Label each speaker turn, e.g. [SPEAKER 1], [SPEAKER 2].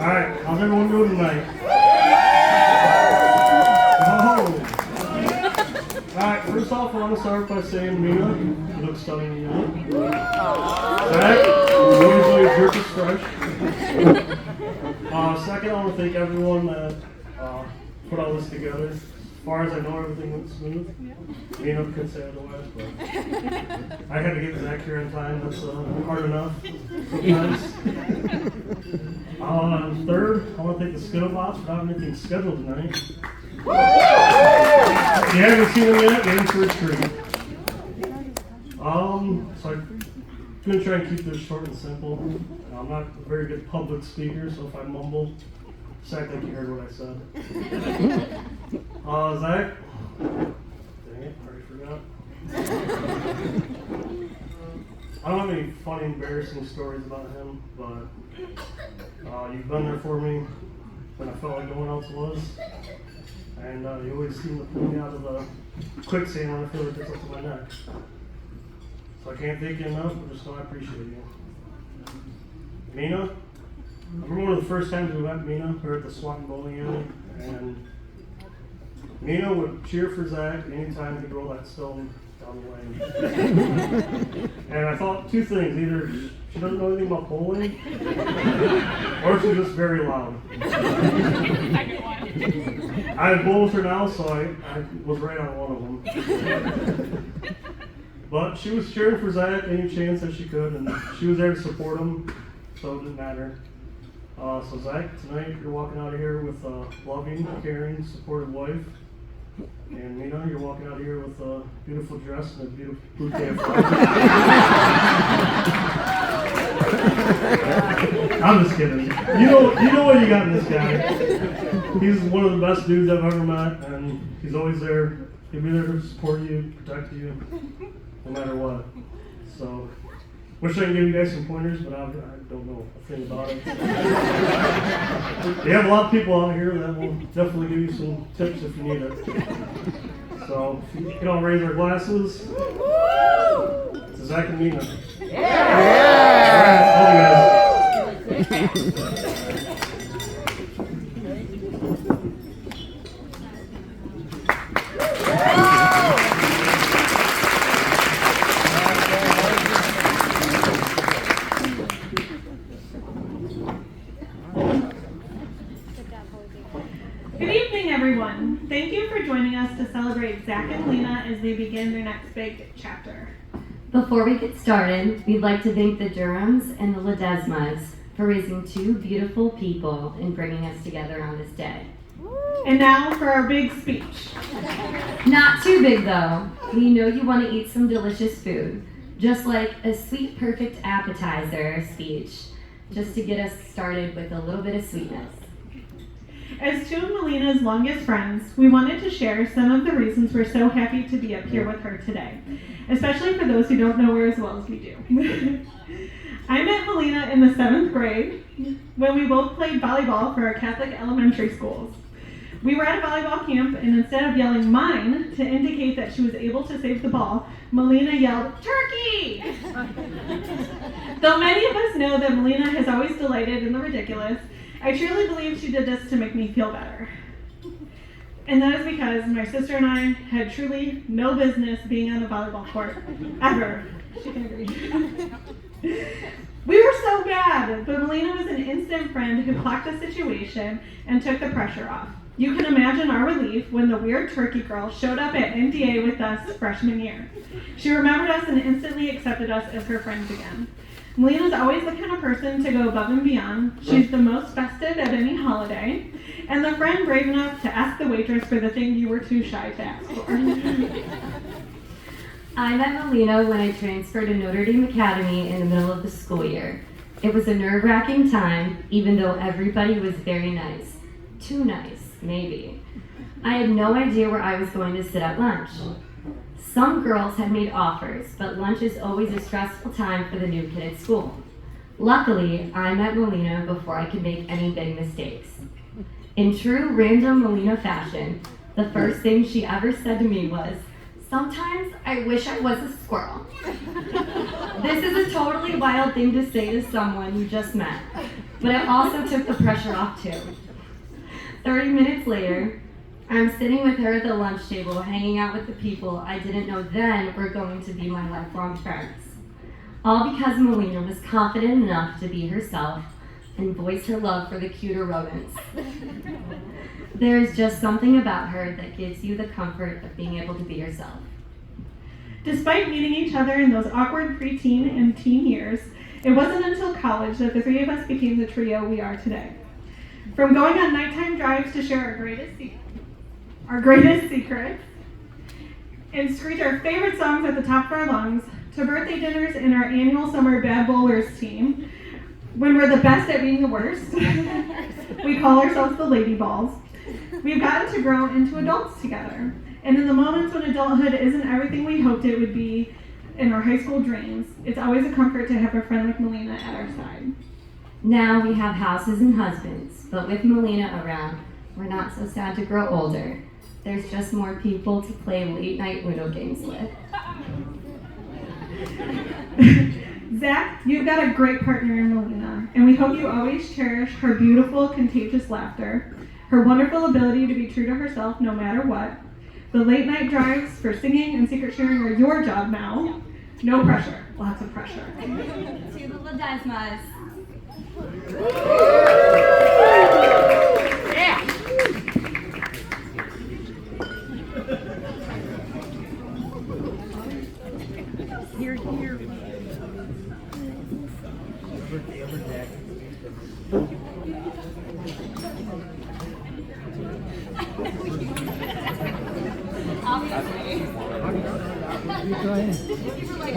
[SPEAKER 1] Alright, how's everyone doing tonight? Oh! Alright, first off, I want to start by saying, Mina, you look stunning in your Zach, usually your jerk is fresh. Second, I want to thank everyone that put all this together. As far as I know, everything went smooth. Mina could say otherwise, but I had to get Zach here in time. That's hard enough sometimes. Third, I want to thank the Skittlebots for not anything scheduled tonight. If you haven't seen them yet, get in for a treat. So I'm going to try and keep this short and simple. I'm not a very good public speaker, so if I mumble, just act like you heard what I said. Zach? Dang it, I already forgot. I don't have any funny, embarrassing stories about him, but you've been there for me when I felt like no one else was. And you always seem to pull me out of the quicksand when I feel like it's up to my neck. So I can't thank you enough, but just know I appreciate you. Mina? I remember one of the first times we met Mina, we were at the Swanton Bowling Alley, and Mina would cheer for Zach anytime he'd roll that stone down the lane. And I thought two things, either she doesn't know anything about bowling, or she's just very loud. I bowl with her now, so I was right on one of them. But she was cheering for Zach any chance that she could, and she was there to support him, so it didn't matter. So Zach, tonight you're walking out of here with a loving, caring, supportive wife. And Mina, you're walking out of here with a beautiful dress and a beautiful bouquet of flowers. I'm just kidding. You know what you got in this guy. He's one of the best dudes I've ever met, and he's always there. He'll be there to support you, protect you, no matter what. So, wish I could give you guys some pointers, but I don't know a thing about it. You have a lot of people out here that will definitely give you some tips if you need it. So, if you can all raise our glasses. It's Zach and Mina. Yeah! All right, all you guys.
[SPEAKER 2] Thank you for joining us to celebrate Zach and Lena as they begin their next big chapter.
[SPEAKER 3] Before we get started, we'd like to thank the Durhams and the Ledesmas for raising two beautiful people and bringing us together on this day.
[SPEAKER 2] And now for our big speech.
[SPEAKER 3] Not too big though. We know you want to eat some delicious food, just like a sweet, perfect appetizer speech, just to get us started with a little bit of sweetness.
[SPEAKER 2] As two of Melina's longest friends, we wanted to share some of the reasons we're so happy to be up here with her today, especially for those who don't know her as well as we do. I met Melina in the 7th grade when we both played volleyball for our Catholic elementary schools. We were at a volleyball camp, and instead of yelling "mine" to indicate that she was able to save the ball, Melina yelled "turkey!" Though many of us know that Melina has always delighted in the ridiculous, I truly believe she did this to make me feel better. And that is because my sister and I had truly no business being on a volleyball court, ever. She can agree. We were so bad, but Melina was an instant friend who clocked the situation and took the pressure off. You can imagine our relief when the weird turkey girl showed up at NDA with us freshman year. She remembered us and instantly accepted us as her friends again. Melina's always the kind of person to go above and beyond. She's the most festive at any holiday, and the friend brave enough to ask the waitress for the thing you were too shy to ask for.
[SPEAKER 3] I met Melina when I transferred to Notre Dame Academy in the middle of the school year. It was a nerve-wracking time, even though everybody was very nice. Too nice, maybe. I had no idea where I was going to sit at lunch. Some girls had made offers, but lunch is always a stressful time for the new kid at school. Luckily, I met Melina before I could make any big mistakes. In true random Melina fashion, the first thing she ever said to me was, "Sometimes I wish I was a squirrel." This is a totally wild thing to say to someone you just met. but it also took the pressure off too. 30 minutes later, I'm sitting with her at the lunch table, hanging out with the people I didn't know then were going to be my lifelong friends. All because Melina was confident enough to be herself and voice her love for the cuter rodents. There is just something about her that gives you the comfort of being able to be yourself.
[SPEAKER 2] Despite meeting each other in those awkward preteen and teen years, it wasn't until college that the three of us became the trio we are today. From going on nighttime drives to share our greatest secrets, and screech our favorite songs at the top of our lungs, to birthday dinners in our annual summer Bad Bowlers team, when we're the best at being the worst. We call ourselves the Lady Balls. We've gotten to grow into adults together. And in the moments when adulthood isn't everything we hoped it would be in our high school dreams, it's always a comfort to have a friend like Melina at our side.
[SPEAKER 3] Now we have houses and husbands, but with Melina around, we're not so sad to grow older. There's just more people to play late night Uno games with.
[SPEAKER 2] Zach, you've got a great partner in Melina, and we hope you always cherish her beautiful, contagious laughter, her wonderful ability to be true to herself no matter what. The late night drives for singing and secret sharing are your job now. No pressure, lots of pressure.
[SPEAKER 3] To the Ledesmas.
[SPEAKER 4] Yeah. Here, here.
[SPEAKER 3] Obviously.